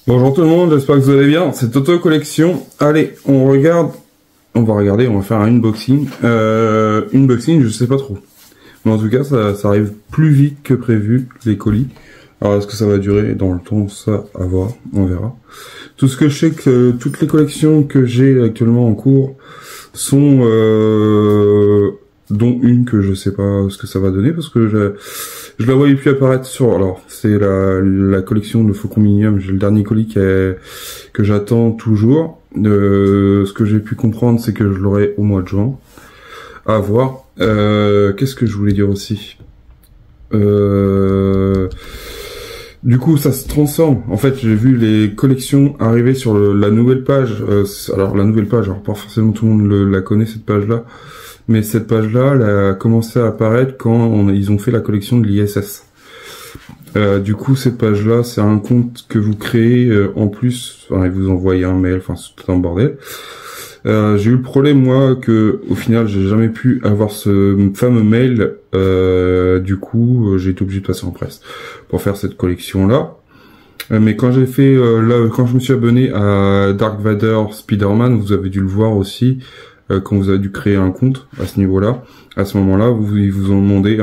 Bonjour tout le monde, j'espère que vous allez bien. C'est Toto Collection. Allez, on va faire un unboxing. Unboxing, je sais pas trop. Mais en tout cas, ça arrive plus vite que prévu, les colis. Alors, est-ce que ça va durer dans le temps? Ça, à voir, on verra. Tout ce que je sais, que toutes les collections que j'ai actuellement en cours sont, dont une que je sais pas ce que ça va donner, parce que je la voyais plus apparaître sur... Alors, c'est la collection de Faucon Minium. J'ai le dernier colis que j'attends toujours. Ce que j'ai pu comprendre, c'est que je l'aurai au mois de juin. À voir. Qu'est-ce que je voulais dire aussi? Du coup, ça se transforme. En fait, j'ai vu les collections arriver sur la nouvelle page. Alors, la nouvelle page, alors pas forcément tout le monde la connaît, cette page-là. Mais cette page-là, elle a commencé à apparaître quand ils ont fait la collection de l'ISS. Du coup, cette page-là, c'est un compte que vous créez en plus. Enfin, ils vous envoient un mail, enfin, c'est tout un bordel. J'ai eu le problème, moi, que au final, j'ai jamais pu avoir ce fameux mail. Du coup, j'ai été obligé de passer en presse pour faire cette collection-là. Mais quand j'ai fait, quand je me suis abonné à Dark Vador Spider-Man, vous avez dû le voir aussi. Quand vous avez dû créer un compte à ce niveau-là, à ce moment-là, ils vous ont demandé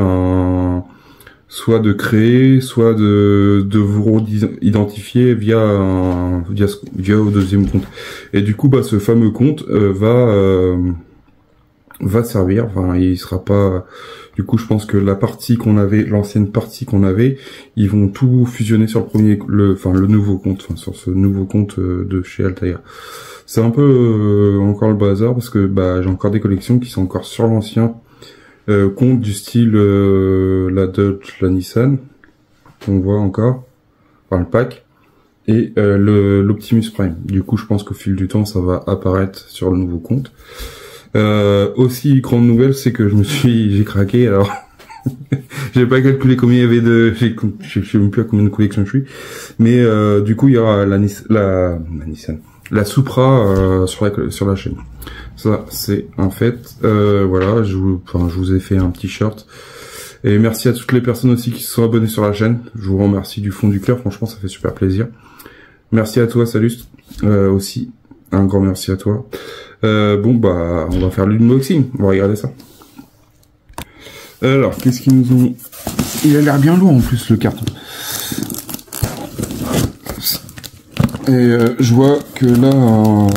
soit de créer, soit de vous identifier via au deuxième compte. Et du coup, ce fameux compte va servir. Enfin, il sera pas. Du coup, je pense que l'ancienne partie qu'on avait, ils vont tout fusionner sur le nouveau compte, enfin sur ce nouveau compte de chez Altair. C'est un peu encore le bazar parce que j'ai encore des collections qui sont encore sur l'ancien compte du style la Dodge, la Nissan, on voit encore, enfin le pack, et l'Optimus Prime. Du coup, je pense qu'au fil du temps, ça va apparaître sur le nouveau compte. Aussi, grande nouvelle, c'est que j'ai craqué, alors j'ai pas calculé combien il y avait je sais même plus à combien de collections je suis, mais du coup, il y aura la Nissan. La Supra sur la chaîne. Ça, c'est un fait. Voilà, je vous ai fait un petit shirt. Et merci à toutes les personnes aussi qui se sont abonnées sur la chaîne. Je vous remercie du fond du cœur. Franchement, ça fait super plaisir. Merci à toi, Salus. Aussi, un grand merci à toi. On va faire l'unboxing. On va regarder ça. Alors, qu'est-ce qu'ils nous ont... Il a l'air bien lourd en plus, le carton. Et je vois que là,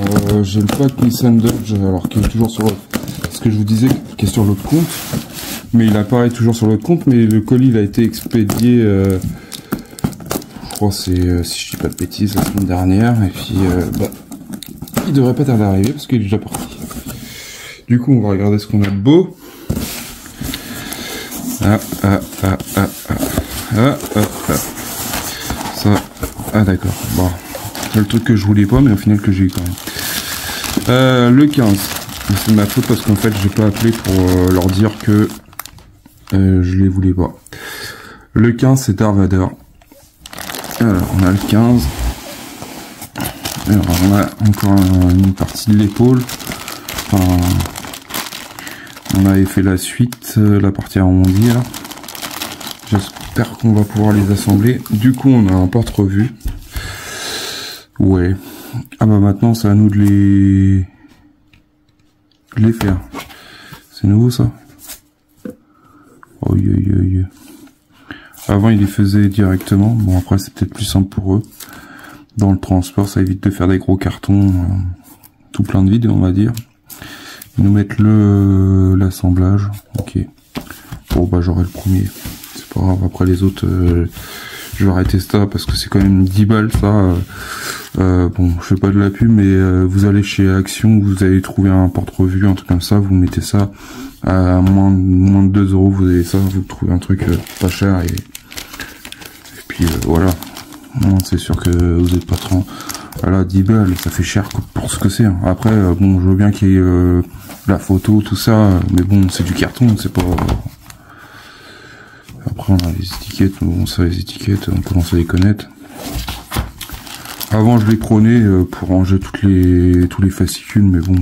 j'ai le pack Nissan Dodge, alors qui est toujours sur ce que je vous disais, qui est sur l'autre compte, mais il apparaît toujours sur l'autre compte, mais le colis il a été expédié, je crois c'est, si je dis pas de bêtises, la semaine dernière, et puis il devrait pas tarder à arriver parce qu'il est déjà parti. Du coup, on va regarder ce qu'on a de beau. Ça, d'accord, bon. C'est le truc que je voulais pas, mais au final que j'ai eu quand même. Le 15. C'est de ma faute parce qu'en fait, j'ai pas appelé pour leur dire que je les voulais pas. Le 15, c'est Dark Vador. Alors, on a le 15. Alors, on a encore une partie de l'épaule. Enfin, on avait fait la suite, la partie arrondie, là. J'espère qu'on va pouvoir les assembler. Du coup, on a un porte-revue. Ouais. Ah maintenant c'est à nous de les faire. C'est nouveau ça. Oh, Avant ils les faisaient directement. Bon après c'est peut-être plus simple pour eux. Dans le transport ça évite de faire des gros cartons tout plein de vide on va dire. Ils nous mettent l'assemblage. Ok. Bon j'aurai le premier. C'est pas grave. Après les autres je vais arrêter ça parce que c'est quand même 10 balles ça. Bon, je fais pas de la pub, mais vous allez chez Action, vous allez trouver un porte-revue, un truc comme ça, vous mettez ça à moins de 2 €, vous avez ça, vous trouvez un truc pas cher et puis voilà. Non, c'est sûr que vous êtes pas trop. Voilà, 10 balles, ça fait cher pour ce que c'est. Après, bon, je veux bien qu'il y ait la photo, tout ça, mais bon, c'est du carton, c'est pas. Après, on a les étiquettes, bon, ça, les étiquettes, on commence à les connaître. Avant, je les prenais pour ranger tous les fascicules, mais bon,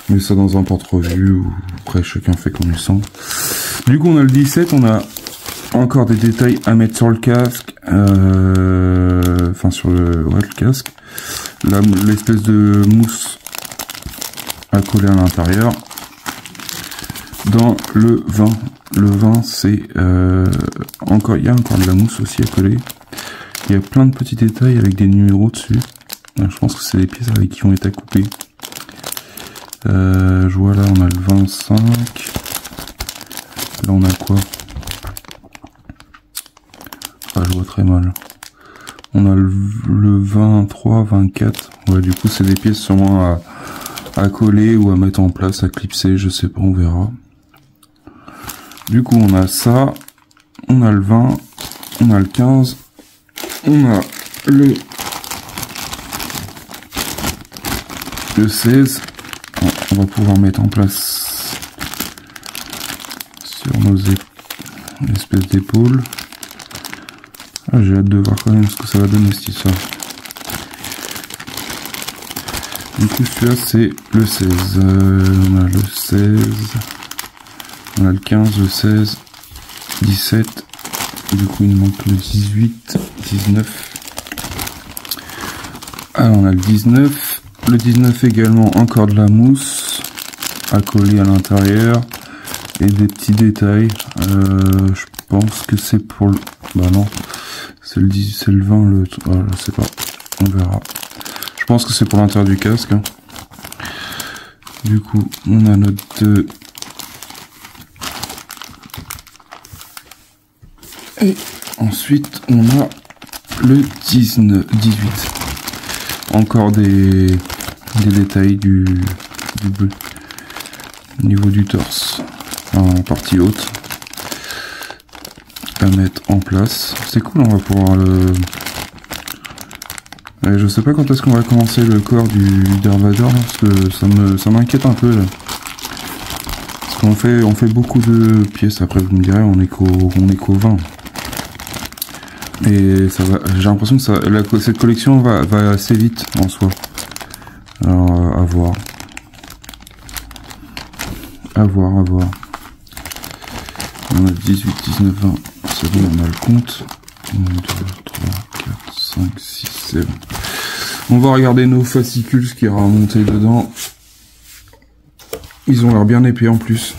mets ça dans un porte-revue, ou après, chacun fait comme il sent. Du coup, on a le 17, on a encore des détails à mettre sur le casque, enfin sur le casque, l'espèce de mousse à coller à l'intérieur. Dans le vin, c'est encore, il y a encore de la mousse aussi à coller. Il y a plein de petits détails avec des numéros dessus. Donc, je pense que c'est les pièces avec qui ont été coupées. Je vois là, on a le 25. Là, on a quoi? Ah, je vois très mal. On a le 23, 24. Ouais, du coup, c'est des pièces sûrement à coller ou à mettre en place, à clipser, je sais pas, on verra. Du coup, on a ça. On a le 20. On a le 15. On a le 16. On va pouvoir mettre en place sur nos espèces d'épaules. Ah, j'ai hâte de voir quand même ce que ça va donner cette histoire. Du coup, celui-là, c'est le 16. On a le 16. On a le 15, le 16, 17. Du coup, il nous manque le 18, 19. Alors, on a le 19. Le 19 également, encore de la mousse à coller à l'intérieur. Et des petits détails. Je pense que c'est pour le... Bah non. C'est le 20, le... Oh, je sais pas. On verra. Je pense que c'est pour l'intérieur du casque. Hein. Du coup, on a notre... Et ensuite, on a le 18. Encore des détails du bleu. Au niveau du torse. En partie haute. À mettre en place. C'est cool, on va pouvoir le... Je sais pas quand est-ce qu'on va commencer le corps du Darvador, parce que ça m'inquiète un peu là. Parce qu'on fait beaucoup de pièces, après vous me direz, on est qu'au 20. Et ça va, j'ai l'impression que cette collection va assez vite en soi. Alors, à voir. À voir. On a 18, 19, 20. C'est bon, on a le compte. 1, 2, 3, 4, 5, 6, 7. On va regarder nos fascicules, ce qui est remonté dedans. Ils ont l'air bien épais en plus.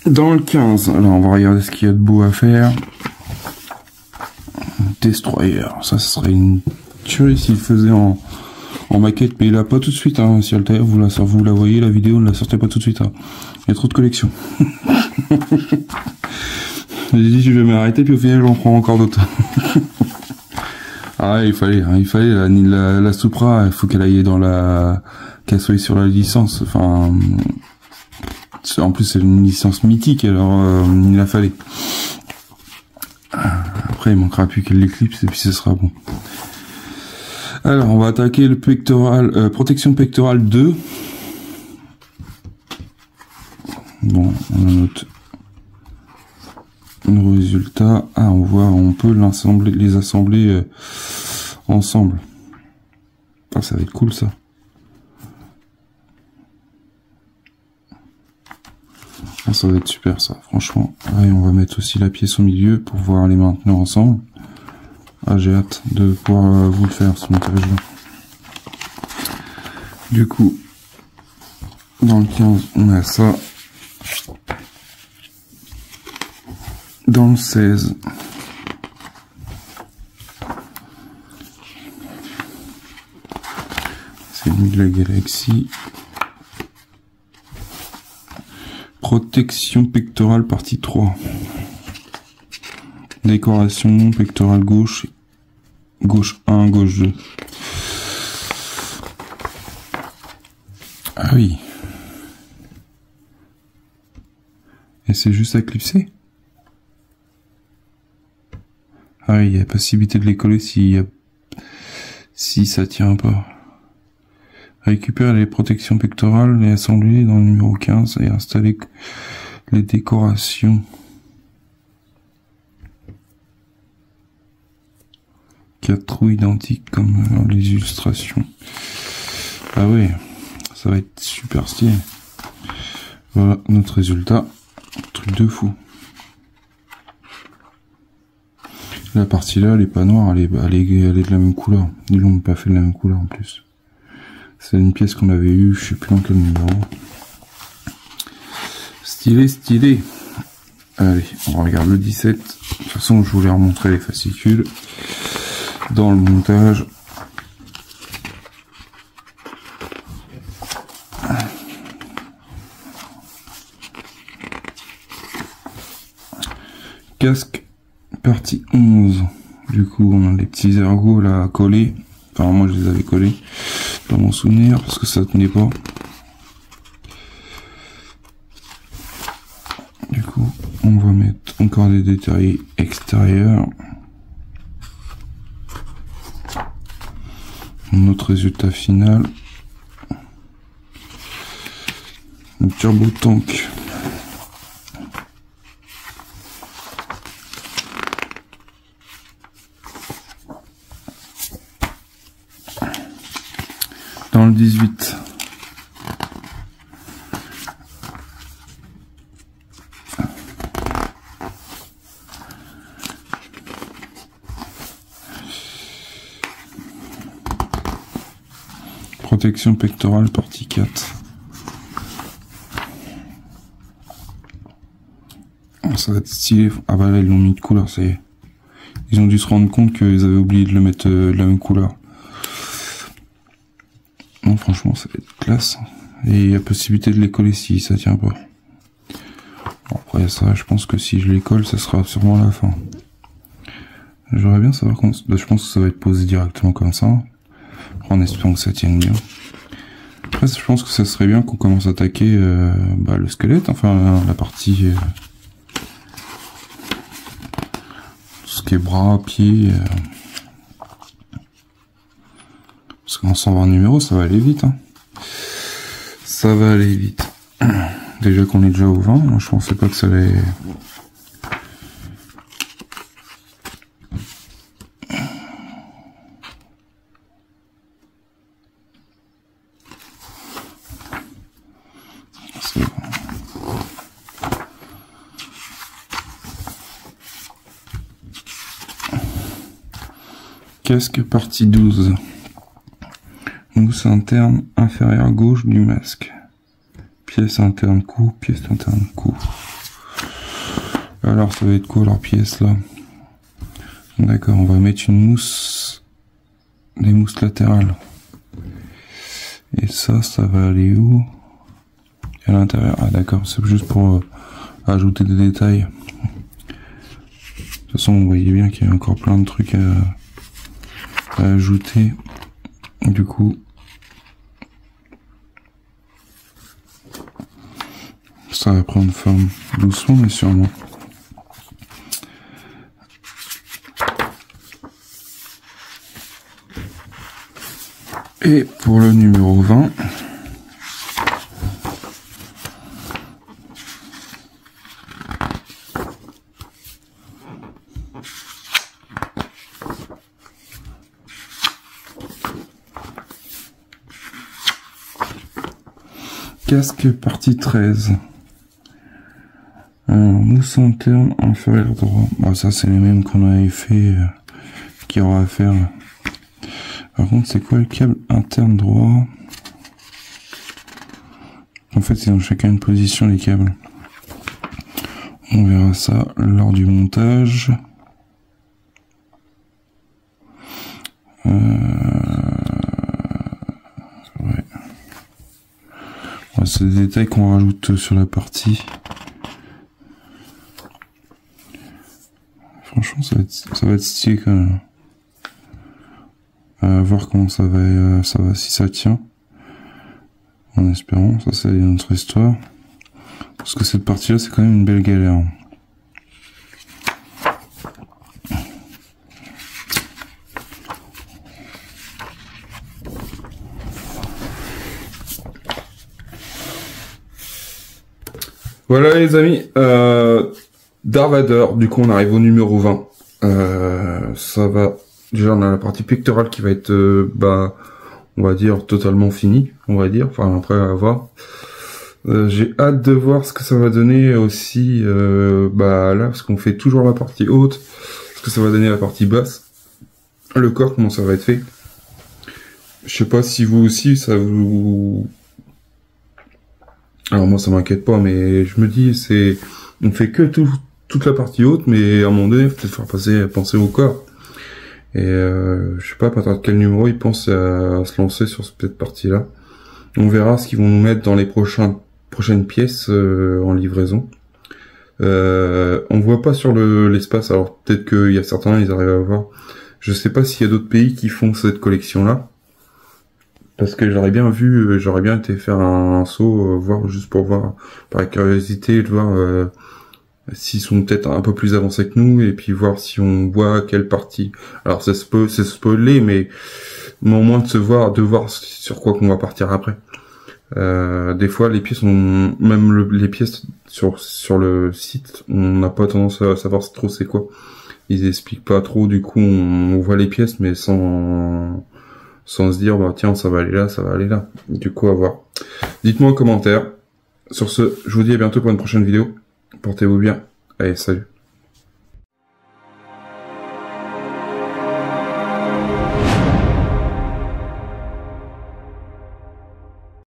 Dans le 15, alors on va regarder ce qu'il y a de beau à faire. Destroyer, ça serait une tuerie s'il faisait en maquette, mais il a pas tout de suite, hein. Si Altair, vous la voyez, la vidéo, ne la sortez pas tout de suite, hein. Il y a trop de collections. J'ai dit je vais m'arrêter, puis au final j'en prends encore d'autres. Ah, il fallait la Supra, il faut qu'elle aille qu'elle soit sur la licence, enfin, en plus c'est une licence mythique, alors il la fallait. Après il manquera plus qu'elle l'éclipse et puis ce sera bon. Alors on va attaquer le pectoral, protection pectorale 2. Bon, on a notre résultat. Ah, on peut les assembler ensemble. Ah, ça va être cool ça. Ah, ça va être super ça, franchement. Ah, et on va mettre aussi la pièce au milieu pour pouvoir les maintenir ensemble. Ah, j'ai hâte de pouvoir vous le faire, ce montage-là. Du coup, dans le 15, on a ça. Dans le 16, c'est lui de la galaxie. Protection pectorale partie 3. Décoration pectorale gauche 1, gauche 2. Ah oui. Et c'est juste à clipser. Ah oui, il y a possibilité de les coller si ça tient pas. Récupérer les protections pectorales, les assembler dans le numéro 15 et installer les décorations. Quatre trous identiques comme dans les illustrations. Ah oui, ça va être super stylé. Voilà notre résultat. Truc de fou. La partie là, elle est pas noire, elle est de la même couleur. Ils l'ont pas fait de la même couleur en plus. C'est une pièce qu'on avait eue, je sais plus dans quel numéro. Stylé, stylé. Allez, on regarde le 17. De toute façon, je voulais remontrer les fascicules dans le montage. Casque, partie 11. Du coup, on a les petits ergots là à coller. Enfin, moi, je les avais collés dans mon souvenir parce que ça tenait pas. Du coup, on va mettre encore des détails extérieurs. Notre résultat final. Le turbo tank. Dans le 18. Protection pectorale partie 4. Ça va être stylé. Ah bah là ils l'ont mis de couleur, ça y est. Ils ont dû se rendre compte qu'ils avaient oublié de le mettre de la même couleur. Non, franchement, ça va être classe. Et il y a possibilité de les coller si ça tient pas. Bon, après ça, je pense que si je les colle, ça sera sûrement la fin. J'aimerais bien savoir comment... Je pense que ça va être posé directement comme ça. En espérant que ça tienne bien. Après, je pense que ça serait bien qu'on commence à attaquer le squelette, enfin la partie... tout ce qui est bras, pieds... Parce qu'en 120 numéros, ça va aller vite. Hein. Ça va aller vite. Déjà qu'on est déjà au 20, moi je pensais pas que ça allait... Casque partie 12. Mousse interne inférieure gauche du masque. Pièce interne cou, pièce interne cou. Alors ça va être quoi leur pièce là? D'accord, on va mettre une mousse, des mousses latérales. Et ça va aller où? À l'intérieur. Ah d'accord, c'est juste pour ajouter des détails. De toute façon, vous voyez bien qu'il y a encore plein de trucs à ajouter. Du coup, ça va prendre forme doucement mais sûrement. Et pour le numéro 20, casque partie 13. Mousse interne inférieur droit. Bon, ça c'est les mêmes qu'on avait fait, qu'il y aura à faire. Par contre, c'est quoi le câble interne droit? En fait, c'est dans chacun une position les câbles. On verra ça lors du montage. Ouais. C'est des détails qu'on rajoute sur la partie. Franchement, ça va être stylé quand même. Voir comment ça va, si ça tient. En espérant, ça c'est notre histoire. Parce que cette partie-là, c'est quand même une belle galère. Voilà les amis, Darth Vader, du coup on arrive au numéro 20. Ça va, déjà on a la partie pectorale qui va être, on va dire totalement finie, on va dire, enfin après à voir. J'ai hâte de voir ce que ça va donner aussi, là, parce qu'on fait toujours la partie haute, parce que ça va donner la partie basse, le corps, comment ça va être fait. Je sais pas si vous aussi, ça vous... Alors moi ça m'inquiète pas, mais je me dis, on fait que toute la partie haute, mais à un moment donné, peut-être faire penser au corps. Et je sais pas à partir de quel numéro ils pensent à se lancer sur cette partie-là. On verra ce qu'ils vont nous mettre dans les prochaines pièces en livraison. On voit pas sur l'espace, alors peut-être qu'il y a certains, ils arrivent à voir. Je sais pas s'il y a d'autres pays qui font cette collection-là. Parce que j'aurais bien été faire un saut, voir juste pour voir, par curiosité, de voir s'ils sont peut-être un peu plus avancés que nous, et puis voir si on voit quelle partie. Alors c'est spoilé, mais au moins de voir sur quoi qu'on va partir après. Des fois les pièces les pièces sur le site, on n'a pas tendance à savoir trop c'est quoi. Ils expliquent pas trop, du coup on voit les pièces mais sans se dire bah tiens ça va aller là, ça va aller là. Du coup à voir. Dites-moi en commentaire. Sur ce, je vous dis à bientôt pour une prochaine vidéo. Portez-vous bien. Allez, salut.